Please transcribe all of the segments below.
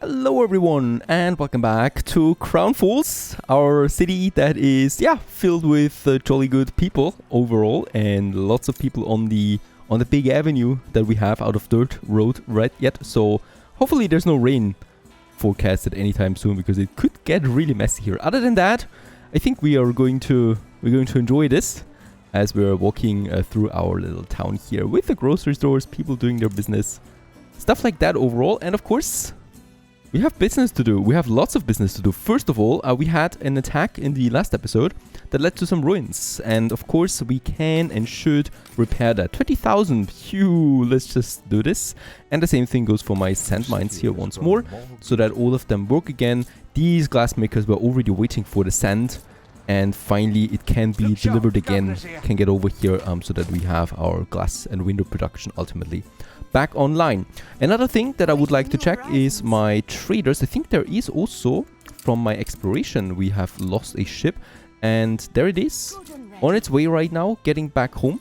Hello everyone and welcome back to Crown Falls, our city that is filled with jolly good people overall and lots of people on the big avenue that we have out of dirt road right yet. So hopefully there's no rain forecasted anytime soon because it could get really messy here. Other than that, I think we're going to enjoy this as we're walking through our little town here with the grocery stores, people doing their business, stuff like that overall. And of course, we have business to do. We have lots of business to do. First of all, we had an attack in the last episode that led to some ruins. And of course, we can and should repair that. 20,000. Phew, let's just do this. And the same thing goes for my sand mines here once more, so that all of them work again. These glass makers were already waiting for the sand. And finally, it can be delivered again. Can get over here so that we have our glass and window production ultimately back online. Another thing that I would like to check is my traders. I think there is also, from my exploration, we have lost a ship. And there it is, on its way right now, getting back home.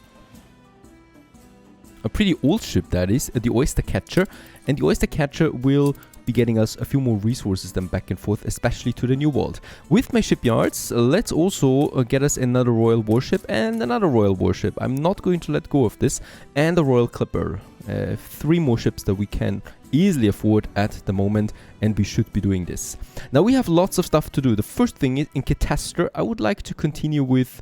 A pretty old ship that is, the Oyster Catcher. And the Oyster Catcher will be getting us a few more resources than back and forth, especially to the New World. With my shipyards, let's also get us another Royal Warship and another Royal Warship. I'm not going to let go of this. And a Royal Clipper. 3 more ships that we can easily afford at the moment, and we should be doing this. Now we have lots of stuff to do. The first thing is in Cataster, I would like to continue with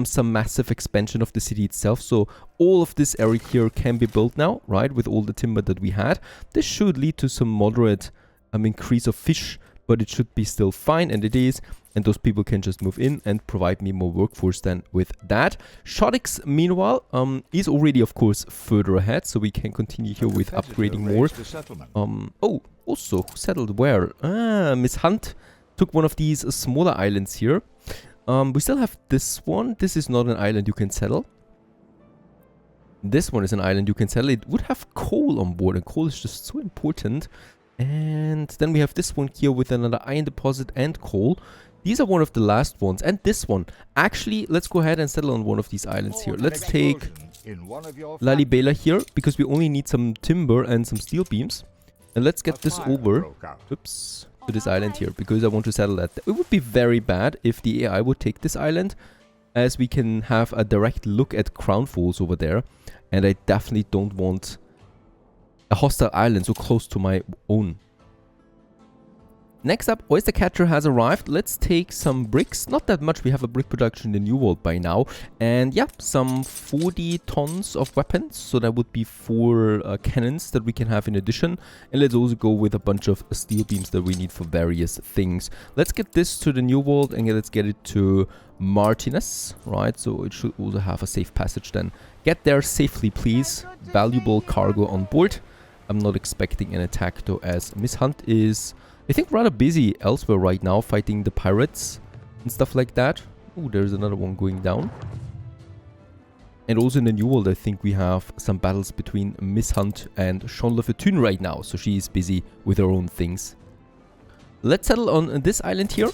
some massive expansion of the city itself. So all of this area here can be built now, right, with all the timber that we had. This should lead to some moderate increase of fish, but it should be still fine, and it is. And those people can just move in and provide me more workforce then with that. Shotix, meanwhile, is already, of course, further ahead, so we can continue here with upgrading more. Oh, also, who settled where? Miss Hunt took one of these smaller islands here. We still have this one. This is not an island you can settle. This one is an island you can settle. It would have coal on board, and coal is just so important. And then we have this one here with another iron deposit and coal. These are one of the last ones. And this one. Actually, let's go ahead and settle on one of these islands here. Let's take Lalibela here, because we only need some timber and some steel beams. And let's get this over, oops, to this island here, because I want to settle that. It would be very bad if the AI would take this island, as we can have a direct look at Crown Falls over there. And I definitely don't want a hostile island so close to my own. Next up, Oyster Catcher has arrived. Let's take some bricks. Not that much. We have a brick production in the New World by now. And yeah, some 40 tons of weapons. So that would be 4 cannons that we can have in addition. And let's also go with a bunch of steel beams that we need for various things. Let's get this to the New World and let's get it to Martinez. Right, so it should also have a safe passage then. Get there safely, please. Valuable cargo on board. I'm not expecting an attack though, as Miss Hunt is, I think, rather busy elsewhere right now, fighting the pirates and stuff like that. Oh, there's another one going down. And also in the New World, I think we have some battles between Miss Hunt and Sean Fortune right now. So she is busy with her own things. Let's settle on this island here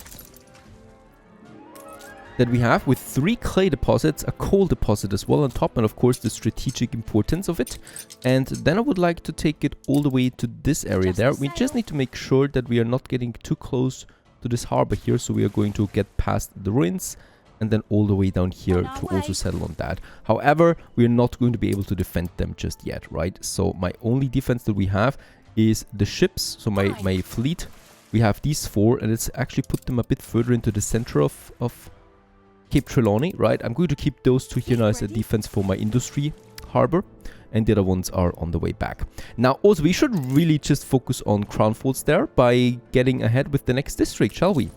that we have, with 3 clay deposits, a coal deposit as well on top, and of course the strategic importance of it. And then I would like to take it all the way to this area there. We just need to make sure that we are not getting too close to this harbor here, so we are going to get past the ruins and then all the way down here to also settle on that. However, we are not going to be able to defend them just yet, right? So my only defense that we have is the ships, so my fleet. We have these 4, and let's actually put them a bit further into the center of Cape Trelawney, right? I'm going to keep those 2 here now as a defense for my industry harbor, and the other ones are on the way back. Now, also, we should really just focus on Crown Falls there by getting ahead with the next district, shall we?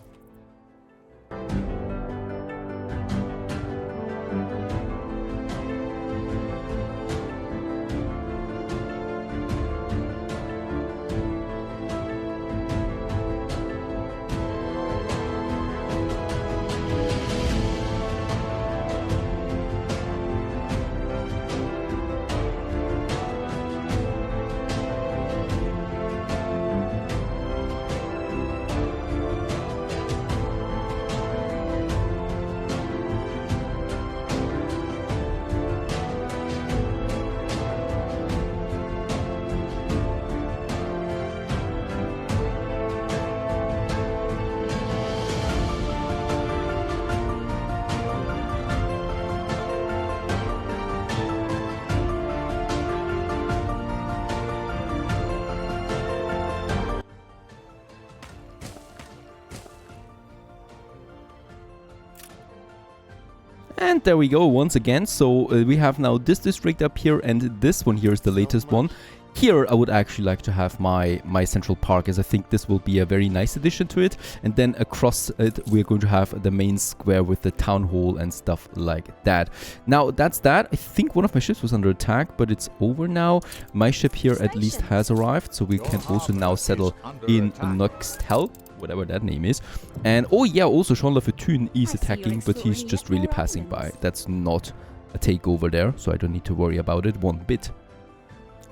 And there we go once again. So we have now this district up here, and this one here is the latest one. Here I would actually like to have my central park, as I think this will be a very nice addition to it. And then across it we're going to have the main square with the town hall and stuff like that. Now that's that. I think one of my ships was under attack, but it's over now. My ship here at least has arrived, so we can also now settle in Noxtel, whatever that name is. And oh yeah, also Jean La Fortune is attacking, but he's just really passing by. That's not a takeover there, so I don't need to worry about it one bit.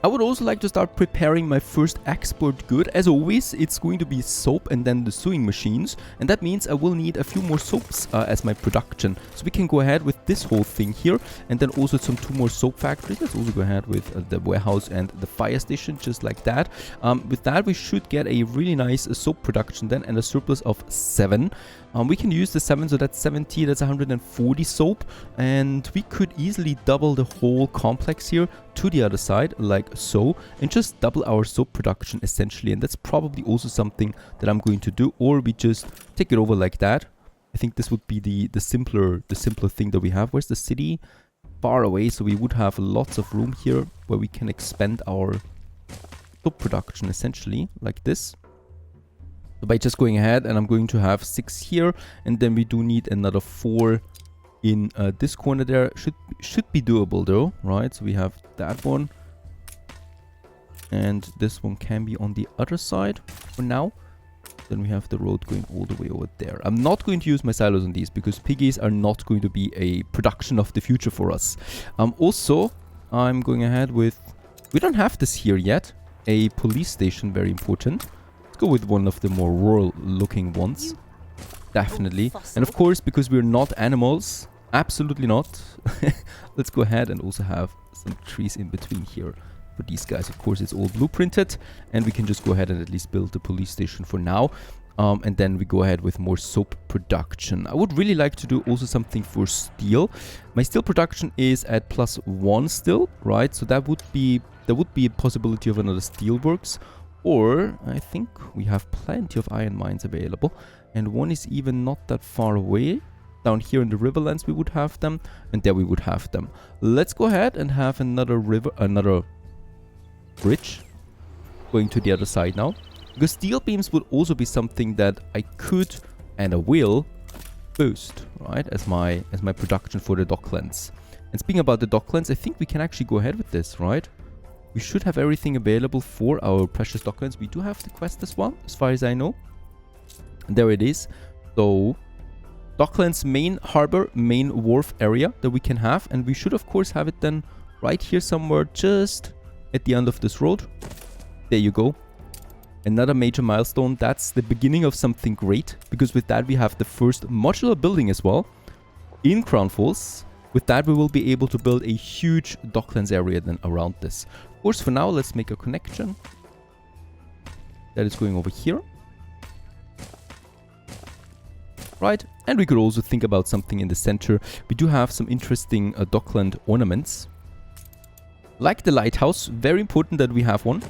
I would also like to start preparing my first export good. As always, it's going to be soap and then the sewing machines. And that means I will need a few more soaps as my production. So we can go ahead with this whole thing here. And then also two more soap factories. Let's also go ahead with the warehouse and the fire station, just like that. With that, we should get a really nice soap production then, and a surplus of 7. We can use the 7, so that's 70, that's 140 soap. And we could easily double the whole complex here to the other side, like so, and just double our soap production essentially. And that's probably also something that I'm going to do, or we just take it over like that. I think this would be the simpler thing that we have. Where's the city? Far away, so we would have lots of room here where we can expand our soap production essentially, like this. So by just going ahead, and I'm going to have 6 here, and then we do need another 4 in this corner there. Should be doable though, right? So we have that one, and this one can be on the other side for now. Then we have the road going all the way over there. I'm not going to use my silos on these because piggies are not going to be a production of the future for us. Also, I'm going ahead with, we don't have this here yet, a police station, very important. Let's go with one of the more rural looking ones. Definitely. And of course, because we're not animals, absolutely not. Let's go ahead and also have some trees in between here for these guys. Of course, it's all blueprinted, and we can just go ahead and at least build the police station for now. And then we go ahead with more soap production. I would really like to do also something for steel. My steel production is at +1 still, right? So that would be a possibility of another steelworks. Or I think we have plenty of iron mines available, and one is even not that far away. Down here in the Riverlands we would have them, and there we would have them. Let's go ahead and have another bridge going to the other side now, because steel beams would also be something that I could and I will boost, right, as my production for the Docklands. And speaking about the Docklands, I think we can actually go ahead with this, right? We should have everything available for our precious Docklands. We do have the quest as well, as far as I know. And there it is. So, Docklands main harbor, main wharf area that we can have. And we should, of course, have it then right here somewhere, just at the end of this road. There you go. Another major milestone. That's the beginning of something great, because with that we have the first modular building as well in Crown Falls. With that, we will be able to build a huge Docklands area then around this. Of course, for now, let's make a connection. That is going over here. Right, and we could also think about something in the center. We do have some interesting Dockland ornaments. Like the lighthouse, very important that we have one.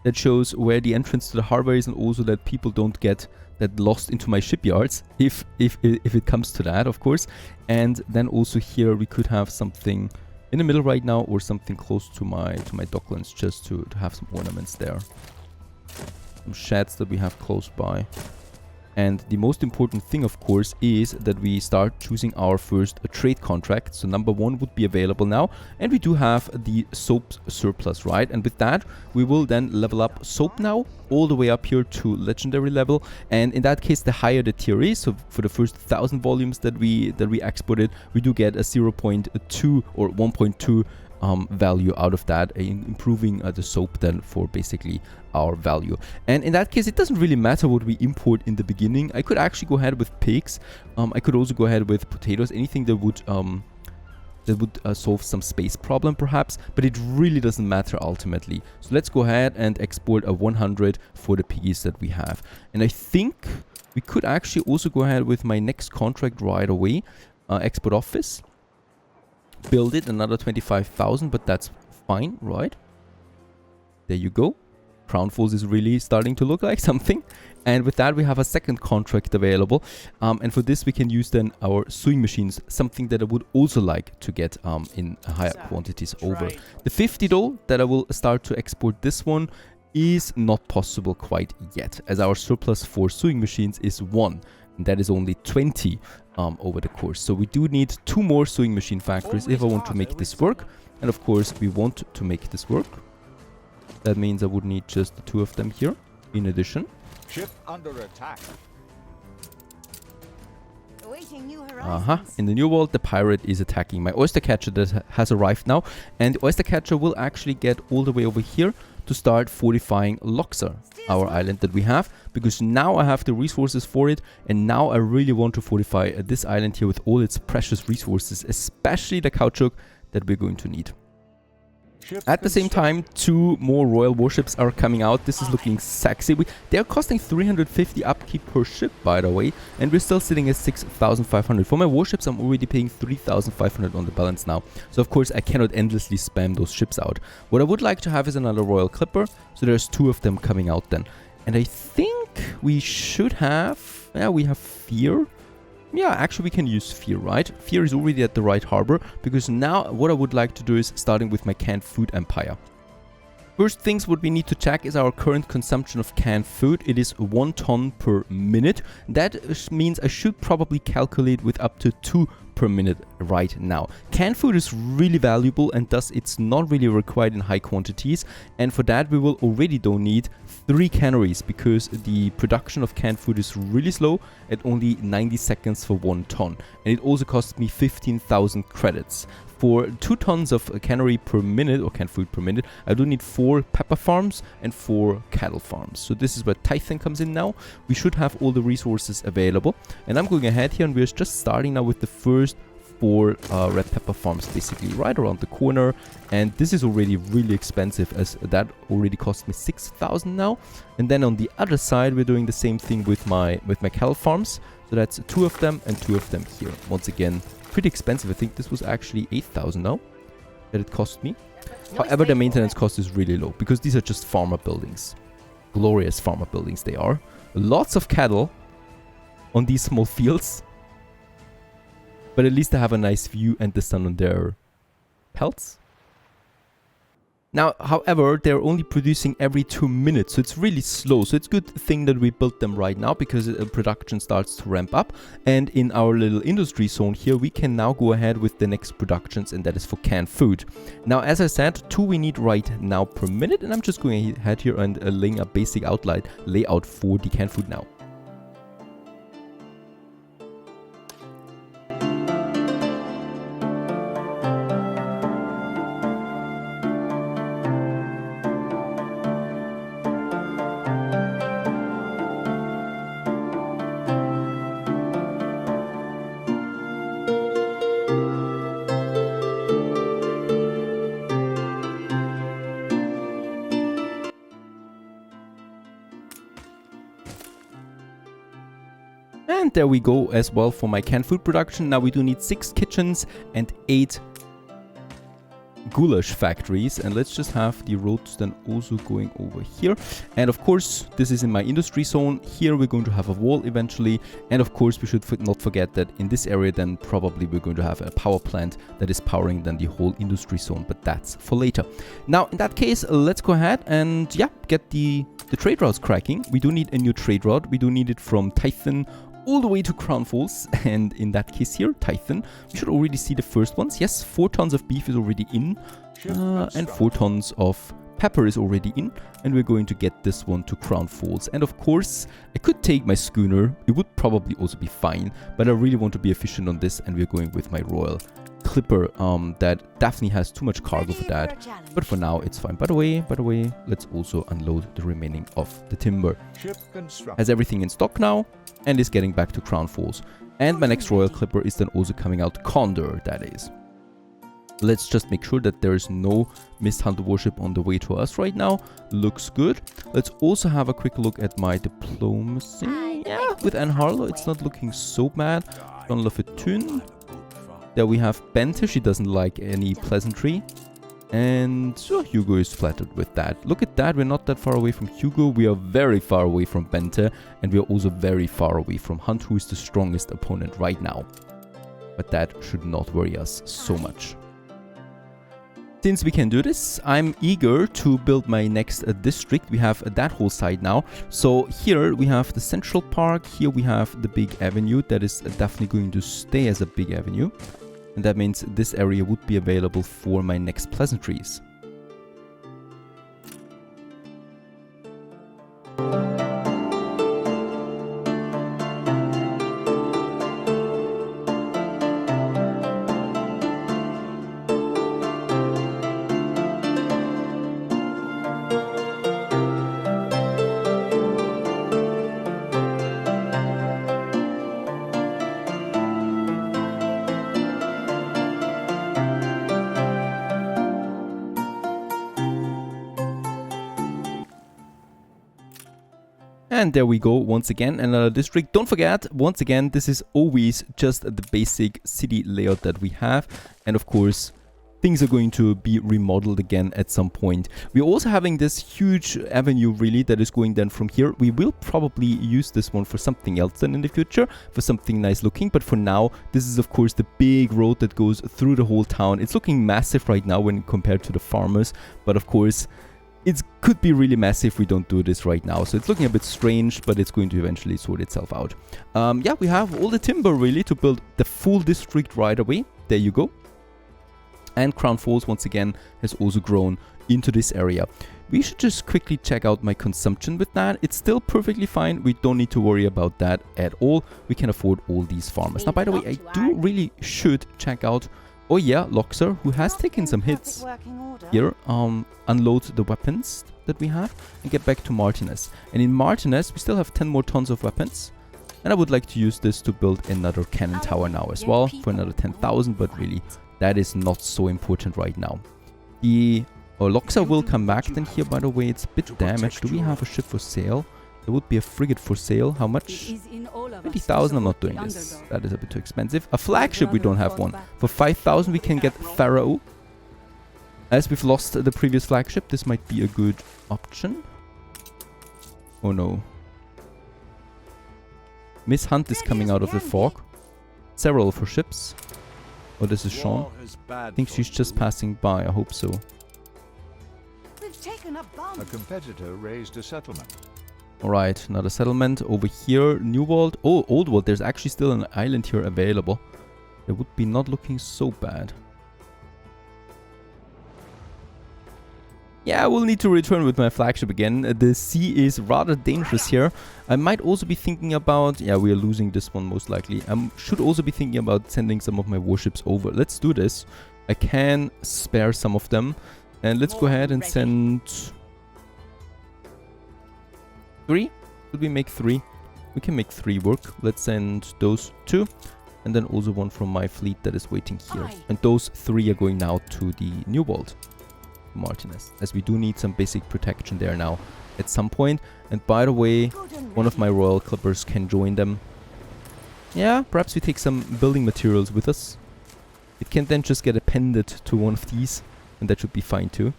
That shows where the entrance to the harbor is, and also that people don't get that lost into my shipyards, if it comes to that, of course. And then also here we could have something in the middle right now, or something close to my Docklands, just to have some ornaments there. Some sheds that we have close by. And the most important thing, of course, is that we start choosing our first trade contract. So number 1 would be available now. And we do have the soap surplus, right? And with that, we will then level up soap now, all the way up here to legendary level. And in that case, the higher the tier is, so for the first 1,000 volumes that we exported, we do get a 0.2 or 1.2 value out of that, improving the soap then for basically our value. And in that case, it doesn't really matter what we import in the beginning. I could actually go ahead with pigs. I could also go ahead with potatoes, anything that would solve some space problem perhaps, but it really doesn't matter ultimately. So let's go ahead and export a 100 for the piggies that we have. And I think we could actually also go ahead with my next contract right away. Export office. Build it another 25,000, but that's fine, right? There you go. Crown Falls is really starting to look like something. And with that, we have a second contract available. And for this, we can use then our sewing machines, something that I would also like to get in higher quantities over. The 50 though, that I will start to export this one, is not possible quite yet, as our surplus for sewing machines is 1. And that is only 20 over the course. So we do need 2 more sewing machine factories if I want to make this work. And of course, we want to make this work. That means I would need just the 2 of them here in addition. Ship under attack. In the new world, the pirate is attacking my oyster catcher that has arrived now. And the oyster catcher will actually get all the way over here to start fortifying Loxar, our island that we have, because now I have the resources for it, and now I really want to fortify this island here with all its precious resources, especially the caoutchouc that we're going to need. At the same time, 2 more royal warships are coming out. This is looking sexy. They're costing 350 upkeep per ship, by the way, and we're still sitting at 6,500. For my warships, I'm already paying 3,500 on the balance now. So of course, I cannot endlessly spam those ships out. What I would like to have is another royal clipper. So there's 2 of them coming out then. And I think we should have... Yeah, we have Fear. Yeah, actually we can use Fear, right? Fear is already at the right harbor, because now what I would like to do is starting with my canned food empire. First things what we need to check is our current consumption of canned food. It is 1 ton per minute. That means I should probably calculate with up to 2 per minute right now. Canned food is really valuable, and thus it's not really required in high quantities, and for that we will already don't need 3 canneries, because the production of canned food is really slow at only 90 seconds for 1 ton, and it also costs me 15,000 credits. For 2 tons of cannery per minute, or canned food per minute, I do need 4 pepper farms and 4 cattle farms. So this is where Titan comes in now. We should have all the resources available. And I'm going ahead here, and we're just starting now with the first 4 red pepper farms, basically right around the corner. And this is already really expensive, as that already cost me 6,000 now. And then on the other side, we're doing the same thing with my cattle farms. So that's 2 of them and 2 of them here. Once again, pretty expensive. I think this was actually 8,000 now that it cost me. However, the maintenance cost is really low, because these are just farmer buildings. Glorious farmer buildings they are. Lots of cattle on these small fields. But at least they have a nice view and the sun on their pelts. Now, however, they're only producing every 2 minutes, so it's really slow. So it's a good thing that we built them right now, because production starts to ramp up. And in our little industry zone here, we can now go ahead with the next productions, and that is for canned food. Now, as I said, 2 we need right now per minute, and I'm just going ahead here and laying a basic outline layout for the canned food now. And there we go as well for my canned food production. Now we do need 6 kitchens and 8 goulash factories, and let's just have the roads then also going over here. And of course, this is in my industry zone. Here we're going to have a wall eventually, and of course we should not forget that in this area then probably we're going to have a power plant that is powering then the whole industry zone, but that's for later. Now in that case, let's go ahead and yeah, get the trade routes cracking. We do need a new trade route. We do need it from Titan all the way to Crown Falls, and in that case here, Titan, we should already see the first ones. Yes, 4 tons of beef is already in, and 4 tons of pepper is already in, and we're going to get this one to Crown Falls. And of course, I could take my schooner, it would probably also be fine, but I really want to be efficient on this, and we're going with my Royal Clipper. That definitely has too much cargo for that, but for now it's fine. By the way, let's also unload the remaining of the timber. Has everything in stock now, and is getting back to Crown Falls. And my next Royal Clipper is then also coming out, Condor, that is. Let's just make sure that there is no Mist Hunter warship on the way to us right now. Looks good. Let's also have a quick look at my diplomacy. Yeah, with Anne Harlow, it's not looking so bad. John Lafitune. There we have Bente. She doesn't like any pleasantry. And so Hugo is flattered with that. Look at that, we're not that far away from Hugo. We are very far away from Bente. And we are also very far away from Hunt, who is the strongest opponent right now. But that should not worry us so much. Since we can do this, I'm eager to build my next district. We have that whole side now. So here we have the Central Park. Here we have the big avenue. That is definitely going to stay as a big avenue. And that means this area would be available for my next pleasantries. And there we go, once again, another district. Don't forget, once again, this is always just the basic city layout that we have. And of course, things are going to be remodeled again at some point. We're also having this huge avenue, really, that is going then from here. We will probably use this one for something else then in the future, for something nice looking. But for now, this is, of course, the big road that goes through the whole town. It's looking massive right now when compared to the farmers. But of course, it could be really massive if we don't do this right now. So it's looking a bit strange, but it's going to eventually sort itself out. Yeah, we have all the timber really to build the full district right away. There you go. And Crown Falls once again has also grown into this area. We should just quickly check out my consumption with that. It's still perfectly fine. We don't need to worry about that at all. We can afford all these farmers. Now, by the way, I do really should check out, oh yeah, Loxer, who has taken some hits here, unload the weapons that we have and get back to Martinez. And in Martinez, we still have 10 more tons of weapons. And I would like to use this to build another cannon tower now as well for another 10,000, but really, that is not so important right now. The Loxer will come back then here, by the way. It's a bit damaged. Do we have a ship for sale? There would be a frigate for sale. How much? 20,000. I'm not doing this. That is a bit too expensive. A flagship, we don't have one. For 5,000, we can get Pharaoh. As we've lost the previous flagship, this might be a good option. Oh no. Miss Hunt is coming out of the fog. Several of her ships. Oh, this is Sean. I think she's just passing by. I hope so. A competitor raised a settlement. Alright, another settlement over here. New World. Oh, Old World. There's actually still an island here available. It would be not looking so bad. Yeah, I will need to return with my flagship again. The sea is rather dangerous here. I might also be thinking about... Yeah, we are losing this one most likely. I should also be thinking about sending some of my warships over. Let's do this. I can spare some of them. And let's go ahead and send... 3? Could we make 3? We can make 3 work. Let's send those 2. And then also one from my fleet that is waiting here. And those 3 are going now to the New World. Martinez, as we do need some basic protection there now at some point. And by the way, one of my Royal Clippers can join them. Yeah, perhaps we take some building materials with us. It can then just get appended to one of these, and that should be fine too.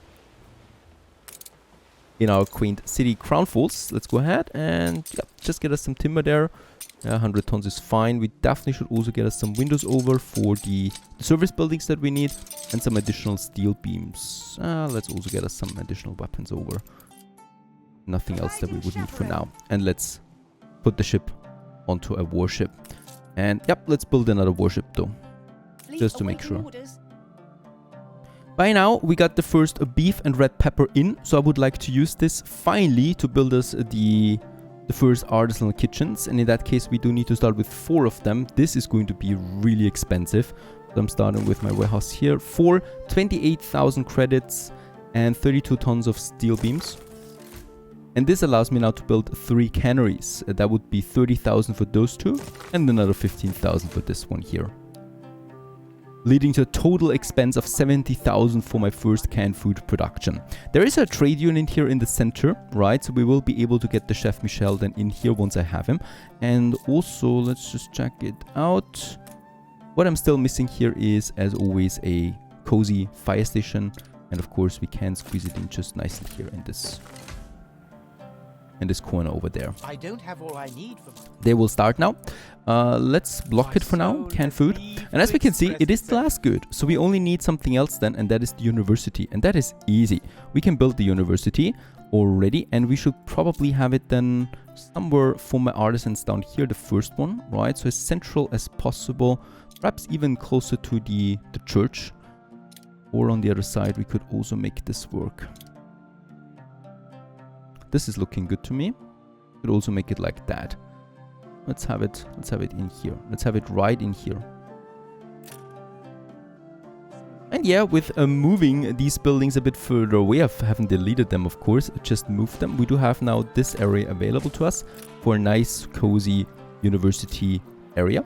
In our quaint city, Crown Falls, let's go ahead and just get us some timber there. 100 tons is fine. We definitely should also get us some windows over for the service buildings that we need, and some additional steel beams. Let's also get us some additional weapons over. Nothing else that we would need for now. And let's put the ship onto a warship. And yep, let's build another warship though, just to make sure. By now, we got the first beef and red pepper in, so I would like to use this finally to build us the first artisanal kitchens. And in that case, we do need to start with 4 of them. This is going to be really expensive. So I'm starting with my warehouse here for 28,000 credits and 32 tons of steel beams. And this allows me now to build 3 canneries. That would be 30,000 for those 2 and another 15,000 for this one here, leading to a total expense of 70,000 for my first canned food production. There is a trade unit here in the center, right? So we will be able to get the Chef Michel then in here once I have him. And also, let's just check it out. What I'm still missing here is, as always, a cozy fire station. And of course we can squeeze it in just nicely here in this corner over there. I don't have all I need for They will start now. Let's block it for now. Canned food. And as we can see, it is the last good. So we only need something else then, and that is the university. And that is easy. We can build the university already, and we should probably have it then somewhere for my artisans down here, the first one, right? So as central as possible, perhaps even closer to the church. Or on the other side, we could also make this work. This is looking good to me. Could also make it like that. Let's have it in here. Let's have it right in here. And yeah, with moving these buildings a bit further away, I haven't deleted them, of course, just moved them. We do have now this area available to us for a nice, cozy university area.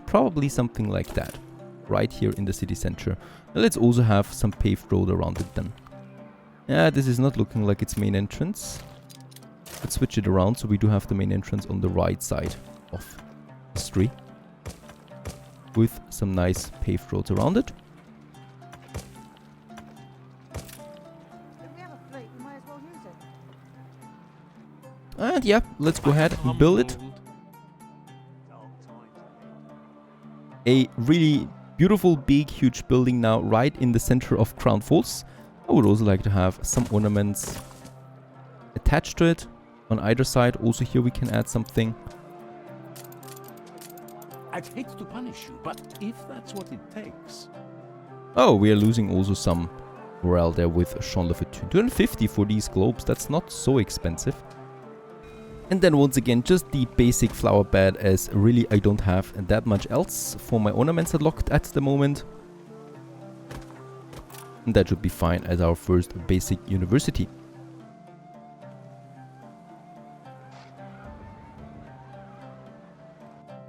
Probably something like that, right here in the city center. Now let's also have some paved road around it then. Yeah, this is not looking like its main entrance. Let's switch it around so we do have the main entrance on the right side of the street, with some nice paved roads around it. And yeah, let's go ahead and build it. A really beautiful, big, huge building now right in the center of Crown Falls. I would also like to have some ornaments attached to it on either side. Also here we can add something. I'd hate to punish you, but if that's what it takes. Oh, we are losing also some morale there with Sean Lefort. 250 for these globes. That's not so expensive. And then once again, just the basic flower bed, as really I don't have that much else for my ornaments unlocked at the moment. And that should be fine as our first basic university.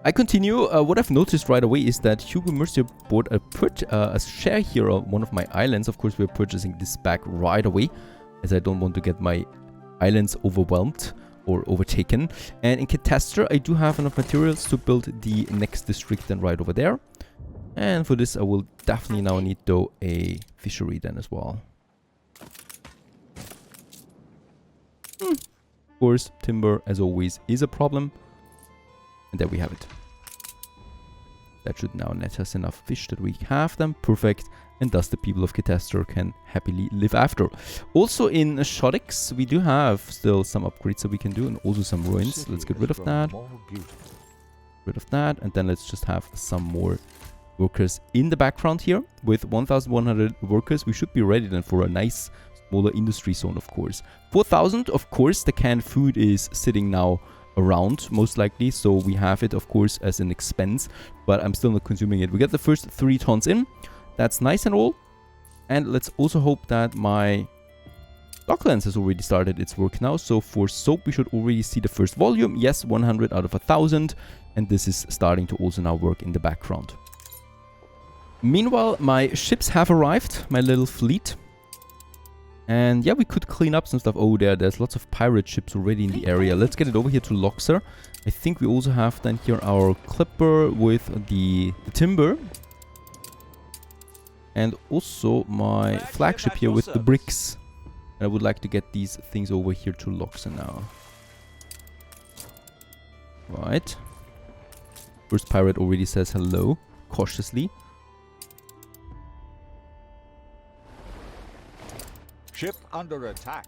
I continue. What I've noticed right away is that Hugo Mercier bought a share here on one of my islands. Of course, we're purchasing this back right away, as I don't want to get my islands overwhelmed or overtaken. And in Catastor, I do have enough materials to build the next district then right over there. And for this, I will definitely now need, though, a fishery then as well. Of course, timber, as always, is a problem. And there we have it. That should now net us enough fish that we have them. Perfect. And thus the people of Catastor can happily live after. Also in Shodix, we do have still some upgrades that we can do, and also some ruins. Let's get rid of that. Rid of that. And then let's just have some more workers in the background here. With 1,100 workers, we should be ready then for a nice smaller industry zone, of course. 4,000, of course, the canned food is sitting now around, most likely. So we have it, of course, as an expense, but I'm still not consuming it. We get the first 3 tons in. That's nice and all. And let's also hope that my Docklands has already started its work now. So for soap, we should already see the first volume. Yes, 100 out of 1,000. And this is starting to also now work in the background. Meanwhile, my ships have arrived, my little fleet. And yeah, we could clean up some stuff. Oh, there's lots of pirate ships already in the area. Let's get it over here to Loxer. I think we also have then here our clipper with the timber. And also my flagship here with the bricks. And I would like to get these things over here to Loxer now. Right. First pirate already says hello, cautiously. Ship under attack.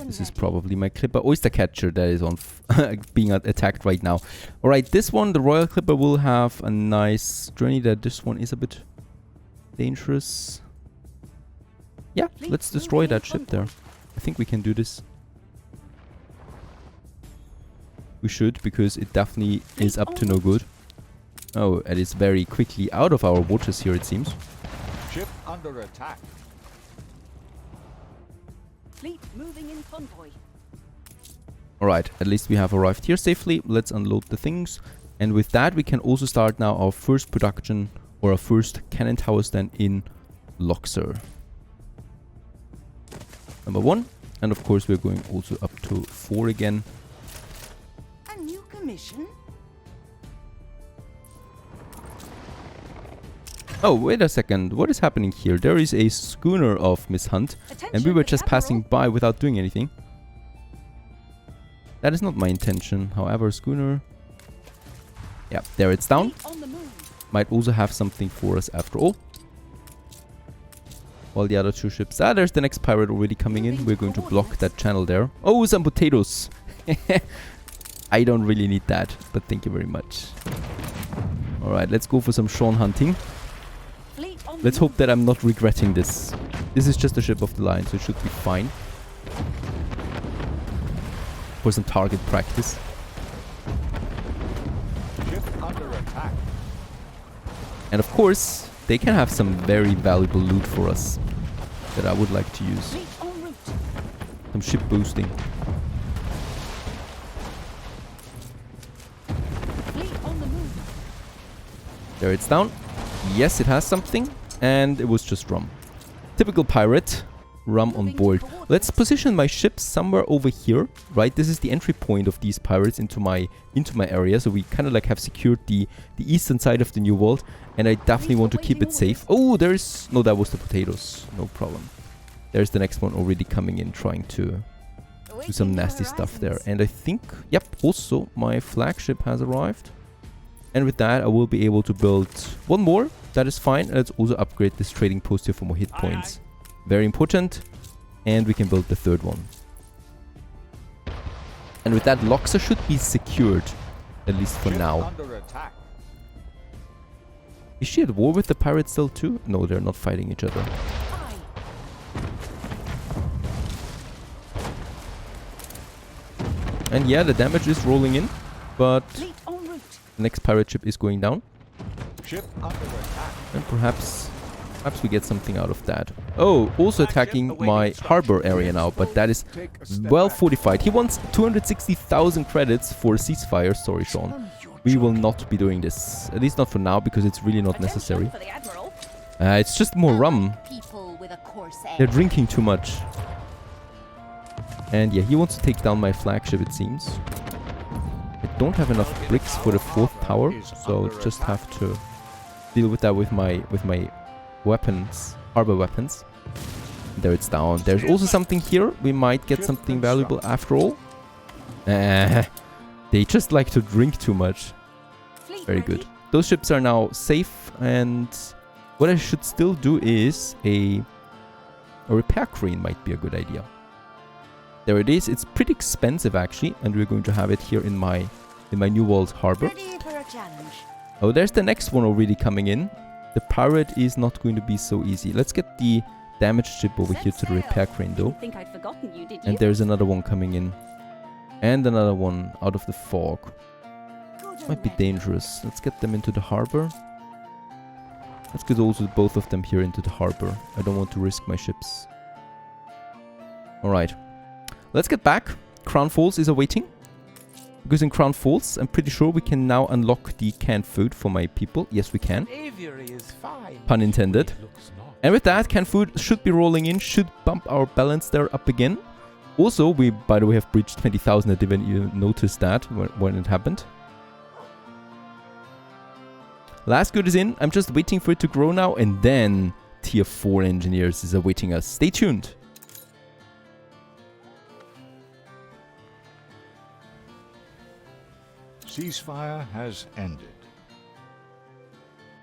This is probably my clipper oyster catcher that is on being attacked right now. Alright, this one, the Royal Clipper, will have a nice journey. That this one is a bit dangerous. Yeah, let's destroy that ship there. I think we can do this. We should, because it definitely is up to no good. Oh, it is very quickly out of our waters here, it seems. Ship under attack. Fleet moving in convoy. Alright, at least we have arrived here safely. Let's unload the things. And with that, we can also start now our first production, or our first cannon towers then in Loxer. Number 1. And of course, we're going also up to 4 again. A new commission? Oh, wait a second. What is happening here? There is a schooner of Miss Hunt, and we were just passing by without doing anything. That is not my intention. However, schooner... Yeah, there it's down. Might also have something for us after all. While the other two ships... Ah, there's the next pirate already coming in. We're going to block that channel there. Oh, some potatoes. I don't really need that, but thank you very much. Alright, let's go for some Sean hunting. Let's hope that I'm not regretting this. This is just a ship of the line, so it should be fine. For some target practice. Ship under attack. And of course, they can have some very valuable loot for us that I would like to use. Some ship boosting. There it's down. Yes, it has something. And it was just rum. Typical pirate. Rum on board. Let's position my ships somewhere over here. Right, this is the entry point of these pirates into my area. So we kind of like have secured the eastern side of the New World. And I definitely want to keep it safe. Oh, there's... No, that was the potatoes. No problem. There's the next one already coming in, trying to do some nasty stuff there. And I think... Yep, also my flagship has arrived. And with that, I will be able to build one more. That is fine. And let's also upgrade this trading post here for more hit points. Very important. And we can build the third one. And with that, Loxa should be secured. At least for now. Is she at war with the pirates still too? No, they're not fighting each other. And yeah, the damage is rolling in. But the next pirate ship is going down. Ship under attack. And perhaps we get something out of that. Oh, also attacking my harbor area now, but that is well fortified. He wants 260,000 credits for a ceasefire. Sorry, Sean. We will not be doing this. At least not for now, because it's really not necessary. It's just more rum. They're drinking too much. And yeah, he wants to take down my flagship, it seems. I don't have enough bricks for the fourth tower, so just have to deal with that with my weapons, harbor weapons. There it's down. There's also something here. We might get something valuable after all. They just like to drink too much. Very good. Those ships are now safe, and what I should still do is a repair crane might be a good idea. There it is. It's pretty expensive actually, and we're going to have it here in my New World harbor. Oh, there's the next one already coming in. The pirate is not going to be so easy. Let's get the damaged ship over here to the repair crane though. And there's another one coming in. And another one out of the fog. Might be dangerous. Let's get them into the harbor. Let's get also both of them here into the harbor. I don't want to risk my ships. Alright. Let's get back. Crown Falls is awaiting. Because in Crown Falls, I'm pretty sure we can now unlock the canned food for my people. Yes, we can. Pun intended. And with that, canned food should be rolling in. Should bump our balance there up again. Also, we, by the way, have breached 20,000. I didn't even notice that when it happened. Last good is in. I'm just waiting for it to grow now. And then Tier 4 engineers is awaiting us. Stay tuned. Ceasefire has ended.